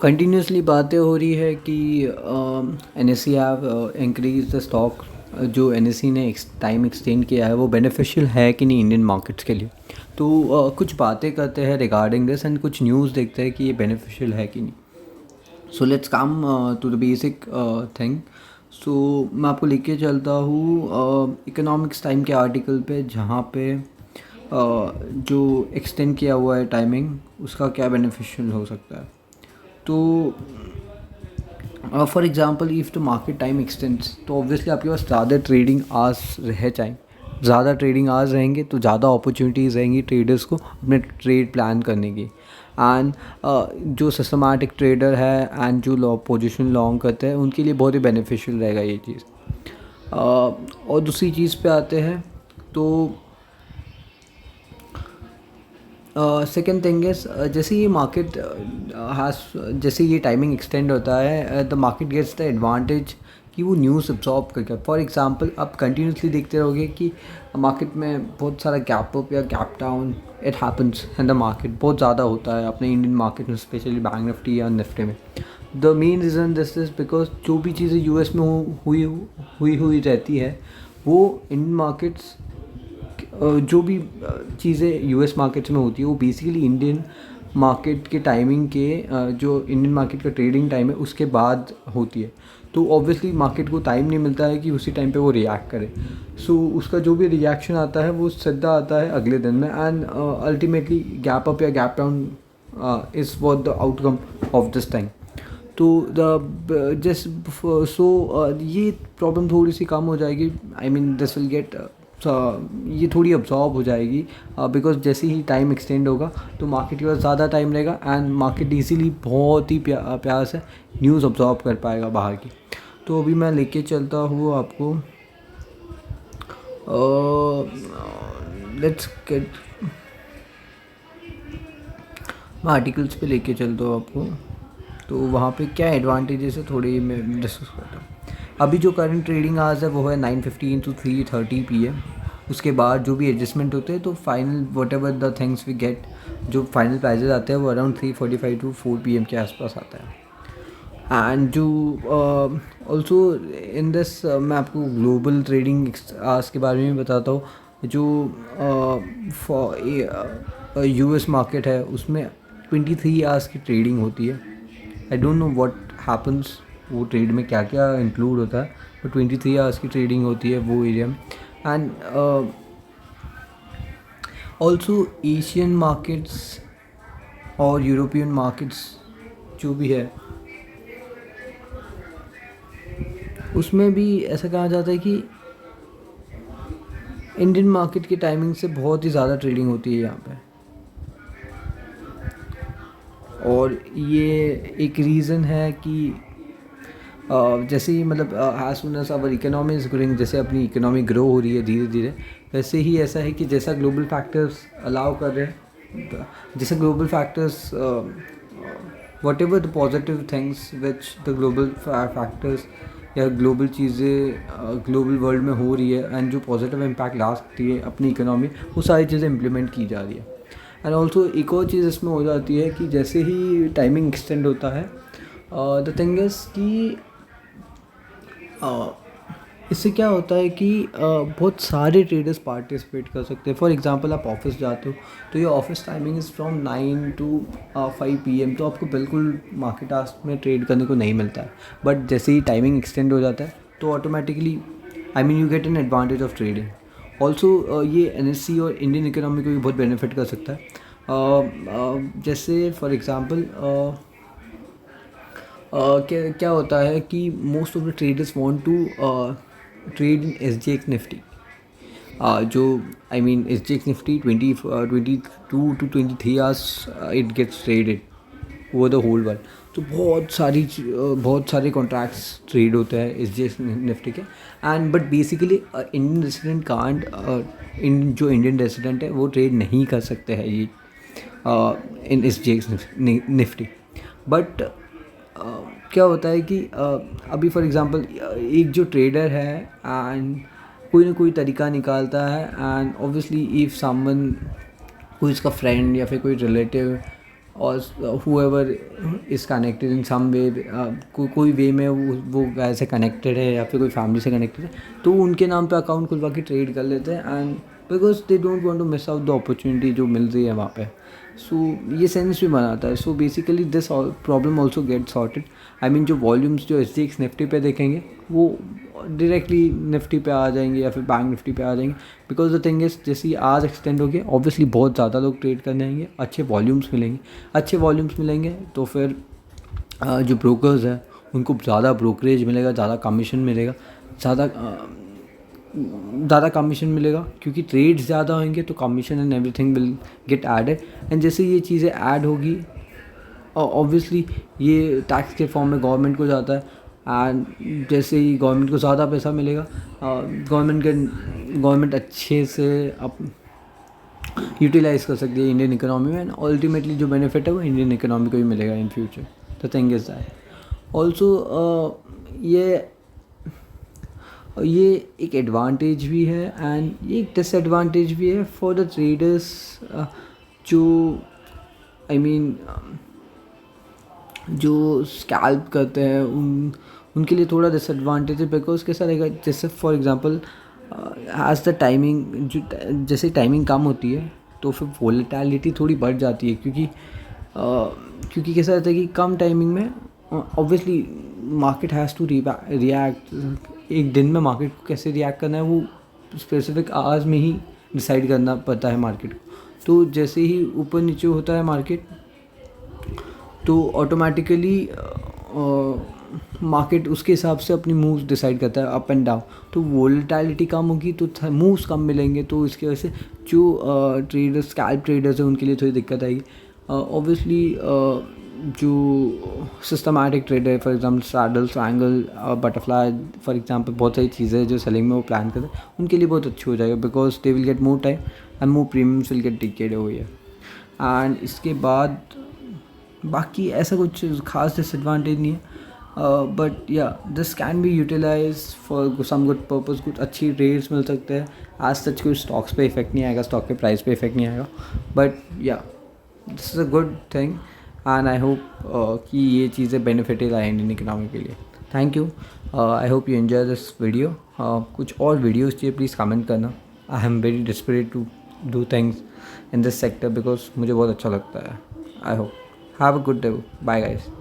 Continuously बातें हो रही है कि NSE have increase the stock. जो एनएसई ने टाइम एक्सटेंड किया है वो बेनिफिशियल है कि नहीं इंडियन मार्केट्स के लिए। तो कुछ बातें करते हैं रिगार्डिंग दिस एंड कुछ न्यूज़ देखते हैं कि ये बेनिफिशियल है कि नहीं। So let's come to the basic thing. So मैं आपको लेके चलता हूँ इकोनॉमिक्स टाइम के आर्टिकल पे, जहाँ पे जो एक्सटेंड किया हुआ है टाइमिंग उसका क्या बेनिफिशियल हो सकता है। तो for example if the market time x tends, तो ऑब्वियसली आपके पास ज़्यादा ट्रेडिंग आवर्स रह जाएँ। ज़्यादा ट्रेडिंग आवर्स रहेंगे तो ज़्यादा अपॉर्चुनिटीज़ रहेंगी ट्रेडर्स को अपने ट्रेड प्लान करने की। एंड जो सिस्टमैटिक ट्रेडर है एंड जो पोजीशन लॉन्ग करते हैं उनके लिए बहुत ही बेनिफिशियल रहेगा ये चीज़। और दूसरी चीज़ पे आते हैं तो सेकेंड थिंग इज़ जैसे ये मार्केट जैसे ये टाइमिंग एक्सटेंड होता है the market gets the advantage कि वो न्यूज़ एब्जॉर्ब करके। फॉर एग्जांपल आप कंटिन्यूसली देखते रहोगे कि मार्केट में बहुत सारा गैप अप या gap down it happens in the market बहुत ज़्यादा होता है अपने इंडियन मार्केट में, स्पेशली बैंक निफ्टी या निफ्टी में। The main reason this is because जो भी चीज़ें यूएस में हुई रहती है वो इंडियन मार्केट्स जो भी चीज़ें यूएस मार्केट्स में होती है वो बेसिकली इंडियन मार्केट के टाइमिंग के जो इंडियन मार्केट का ट्रेडिंग टाइम है उसके बाद होती है। तो ऑब्वियसली मार्केट को टाइम नहीं मिलता है कि उसी टाइम पे वो रिएक्ट करे। सो उसका जो भी रिएक्शन आता है वो सीधा आता है अगले दिन में एंड अल्टीमेटली गैप अप या gap down is what the outcome of this time. तो द जस्ट सो ये प्रॉब्लम थोड़ी सी कम हो जाएगी। I mean this will get ये थोड़ी अब्जॉर्ब हो जाएगी बिकॉज जैसे ही टाइम एक्सटेंड होगा तो मार्केट के पास ज़्यादा टाइम रहेगा एंड मार्केट इजीली बहुत ही प्यार से न्यूज़ अब्जॉर्ब कर पाएगा बाहर की। तो अभी मैं लेके चलता हूँ आपको लेट्स गेट मैं आर्टिकल्स पे लेके चलता हूँ आपको। तो वहाँ पे क्या एडवांटेजेस है थोड़ी मैं डिस्कस करता हूँ। अभी जो करंट ट्रेडिंग आवर्स है वो है 9:15 to 3:30 PM। उसके बाद जो भी एडजस्टमेंट होते हैं तो final whatever the things we get, जो फाइनल प्राइजेस आते हैं वो अराउंड 3:45 to 4 PM के आसपास आता है। एंड जो ऑल्सो इन दिस मैं आपको ग्लोबल ट्रेडिंग आवर्स के बारे में बताता हूँ। जो यूएस मार्केट है उसमें 23 आवर्स की ट्रेडिंग होती है। I don't know what happens वो ट्रेड में क्या क्या इंक्लूड होता है, बट 23 आवर्स की ट्रेडिंग होती है वो एरिया में। एंड ऑल्सो एशियन मार्केट्स और यूरोपियन मार्केट्स जो भी है उसमें भी ऐसा कहा जाता है कि इंडियन मार्केट की टाइमिंग से बहुत ही ज़्यादा ट्रेडिंग होती है यहाँ पे। और ये एक रीज़न है कि जैसे ही मतलब as soon as our economy is growing, जैसे अपनी इकोनॉमी ग्रो हो रही है धीरे धीरे, वैसे ही ऐसा है कि जैसा ग्लोबल फैक्टर्स अलाउ कर रहे हैं, जैसे global factors what ever the positive things which the global factors या ग्लोबल चीज़ें ग्लोबल वर्ल्ड में हो रही है एंड जो पॉजिटिव इम्पैक्ट ला सकती है अपनी इकोनॉमी, वो सारी चीज़ें इम्प्लीमेंट की जा रही है। एंड ऑल्सो एक और चीज़ इसमें हो जाती है कि जैसे ही टाइमिंग एक्सटेंड होता है द थिंग इज़ कि इससे क्या होता है कि बहुत सारे ट्रेडर्स पार्टिसिपेट कर सकते हैं। फॉर एग्जांपल आप ऑफिस जाते हो तो ये office timing is from 9 to 5 PM, तो आपको बिल्कुल मार्केट आवर्स में ट्रेड करने को नहीं मिलता है। बट जैसे ही टाइमिंग एक्सटेंड हो जाता है तो automatically I mean you get an advantage of trading. Also ये एनएससी और इंडियन इकोनॉमी को भी बहुत बेनिफिट कर सकता है। जैसे फॉर एग्ज़ाम्पल क्या क्या होता है कि most of the traders want to trade in SGX Nifty, जो I mean SGX Nifty 22 to 23 hours it gets traded over the whole world. तो बहुत सारे कॉन्ट्रैक्ट्स ट्रेड होते हैं SGX निफ्टी के। And but basically Indian resident can't जो इंडियन रेसिडेंट है वो ट्रेड नहीं कर सकते हैं ये इन SGX निफ्टी। बट क्या होता है कि अभी फॉर एग्जांपल एक जो ट्रेडर है एंड कोई ना कोई तरीका निकालता है एंड ऑब्वियसली इफ़ समवन कोई इसका फ्रेंड या फिर कोई रिलेटिव और whoever इज़ कनेक्टेड इन सम वे, कोई वे में वो ऐसे कनेक्टेड है या फिर कोई फैमिली से कनेक्टेड है, तो उनके नाम पे अकाउंट खुलवा के ट्रेड कर लेते हैं, and because they don't want to miss out the opportunity जो मिल रही है वहाँ पे। सो ये सेंस भी बनाता है। So basically this problem also get sorted. I mean जो वॉल्यूम्स जो SGX निफ्टी पे देखेंगे वो डायरेक्टली निफ्टी पे आ जाएंगे या फिर बैंक निफ्टी पे आ जाएंगे, बिकॉज द थिंग इज जैसे ही आज एक्सटेंड हो गया, ऑब्वियसली बहुत ज़्यादा लोग ट्रेड करने आएंगे, अच्छे वॉल्यूम्स मिलेंगे तो फिर जो ब्रोकर्स हैं उनको ज़्यादा ब्रोकरेज मिलेगा, ज़्यादा कमीशन मिलेगा, ज़्यादा कमीशन मिलेगा, क्योंकि ट्रेड्स ज़्यादा होंगे तो commission and everything will get added. And जैसे ये चीज़ें ऐड होगी, ऑब्वियसली ये टैक्स के फॉर्म में गवर्नमेंट को जाता है, एंड जैसे ही गवर्नमेंट को ज़्यादा पैसा मिलेगा, गवर्नमेंट अच्छे से अब यूटिलाइज़ कर सकती है इंडियन इकोनॉमी में, एंड अल्टीमेटली जो बेनिफिट है वो इंडियन इकोनॉमी को ही मिलेगा in future. The thing is that also ये एक एडवांटेज भी है एंड ये एक डिसएडवांटेज भी है फॉर द ट्रेडर्स, जो आई मीन जो स्कैल्प करते हैं उनके लिए थोड़ा डिसएडवांटेज है, बिकॉज कैसा रहेगा, जैसे for example as the timing जैसे टाइमिंग कम होती है तो फिर वोलेटिलिटी थोड़ी बढ़ जाती है, क्योंकि कैसा रहता है कि कम टाइमिंग में obviously market has to react. एक दिन में मार्केट को कैसे रिएक्ट करना है वो स्पेसिफिक आवर्स में ही डिसाइड करना पड़ता है मार्केट को। तो जैसे ही ऊपर नीचे होता है मार्केट तो ऑटोमेटिकली मार्केट उसके हिसाब से अपनी मूव्स डिसाइड करता है अप एंड डाउन। तो वोलेटिलिटी कम होगी तो मूव्स कम मिलेंगे, तो इसकी वजह से जो ट्रेडर्स स्कैल्प ट्रेडर्स हैं उनके लिए थोड़ी दिक्कत आएगी। ऑब्वियसली जो सिस्टमैटिक ट्रेडर है, for example saddle, triangle, butterfly, for example बहुत सारी चीज़ें हैं जो सेलिंग में वो प्लान करते हैं, उनके लिए बहुत अच्छी हो जाएगा, because they will get more time and more premiums will get ticked over here. And इसके बाद बाकी ऐसा कुछ खास डिसएडवांटेज नहीं है, but yeah this can be utilise for some good purpose. कुछ अच्छी रेट्स मिल सकते हैं, आज सच कुछ स्टॉक्स पे इफेक्ट नहीं आएगा, स्टॉक के प्राइस पे इफेक्ट नहीं आएगा, but yeah this is a good thing and I hope कि ये चीज़ें बेनिफिटेड आए इंडियन इकोनॉमी के लिए। Thank you, I hope you enjoy this video. कुछ और वीडियोज़ चाहिए प्लीज़ कमेंट करना। I am very desperate to do things in this sector because मुझे बहुत अच्छा लगता है। I hope have a good day, bye guys.